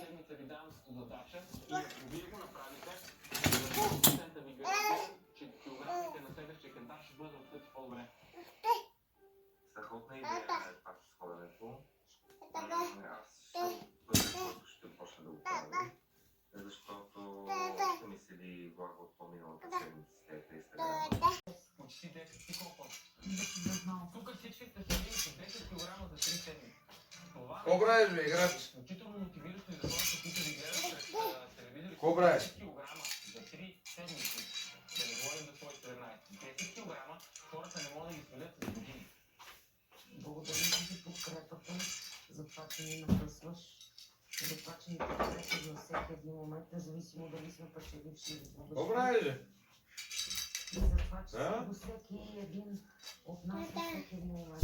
седмица ви дам задача и ако вие го направите, за 100% ви гарантирам, че килограмите на следващия кантар ще бъдат в пъти по-добре. Страхотна идея е това с ходенето. Аз първото ще почна да го правя, защото ще ми седи влага от по-миналата седмица с тези 300 грама. Почти 10 ти колко? Тук всички сте седили с 10 кг за 3 седмици. Това Какво правиш, бе, играч? изключително мотивиращо и за хората, които ви гледат през телевизора. Какво правиш? 10 кг за 3 седмици. Да не говорим за своите 14. 10 кг хората не могат да ги свалят за години. Благодаря ти за подкрепата, за това, че ни напъсваш, за това, че ни подкрепаш на всеки един момент, независимо дали сме печеливши или Какво губещи. правиш, бе? И за това, че Да? си до всеки един от нас във всеки един момент.